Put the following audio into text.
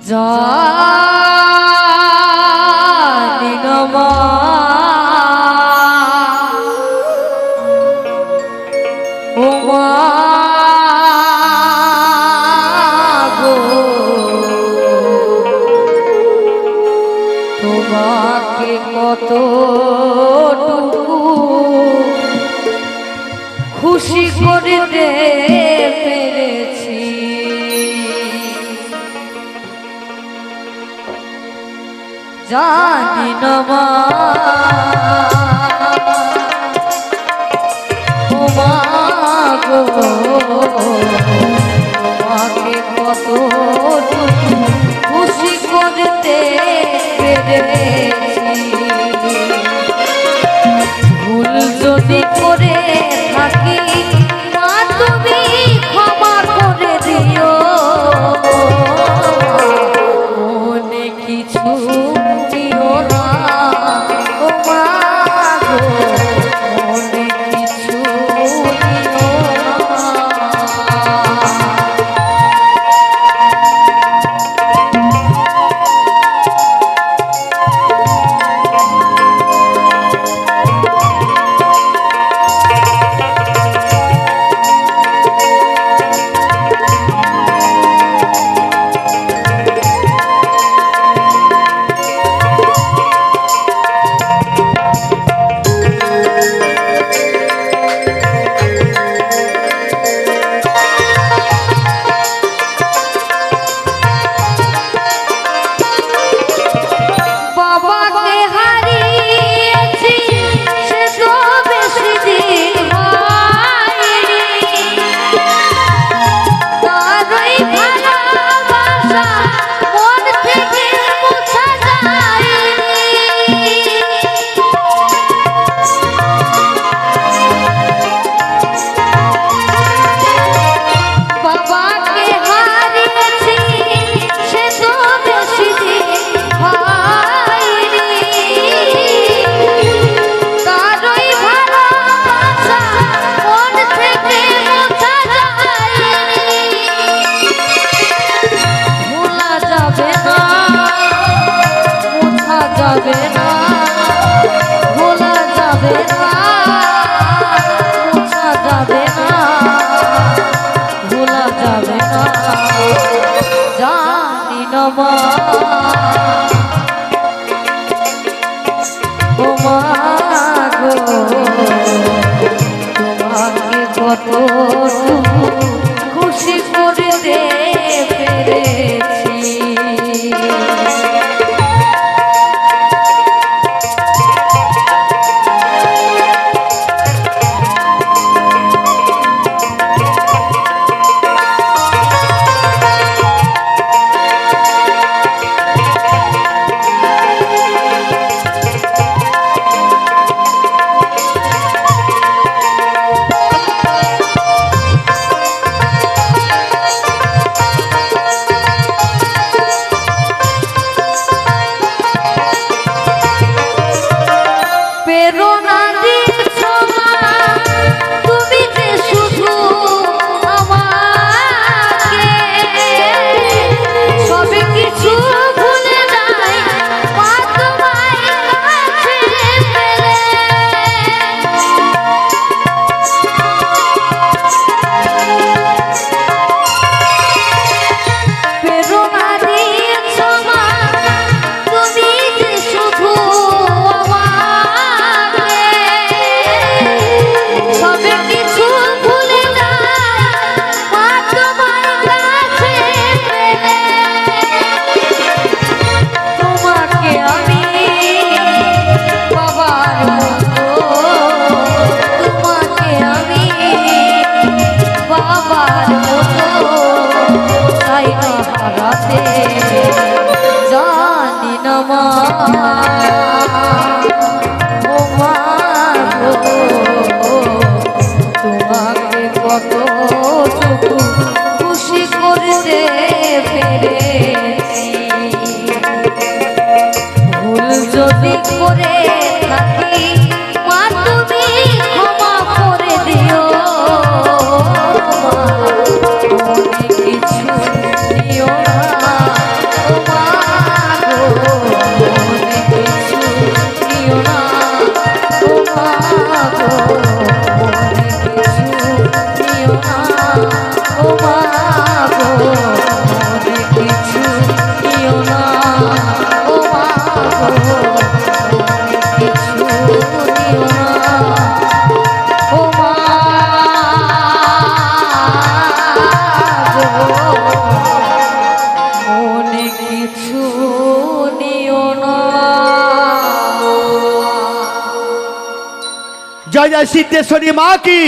জানি না মা ও মা গো তোমাকে কতটুকু খুশি করতে পেরেছি জানি না মা ও মা গো তোমাকে কতটুকু খুশি করতে পেরেছি ভুল যদি করে থাকি মা তুমি ক্ষমা করে দিও মনে কিছু দিও না ও মা গো মনে কিছু দিও জানি না মা ও মা গো তোমাকে কতটুকু খুশি করতে পেরেছি জানি না মা ও মা গো তোমাকে কতটুকু খুশি করতে পেরেছি ভুল যদি করে থাকি মা তুমি ক্ষমা করে দিও মা মনে কিছু দিও না জয় জয় সিদ্ধেশ্বরী মা কি।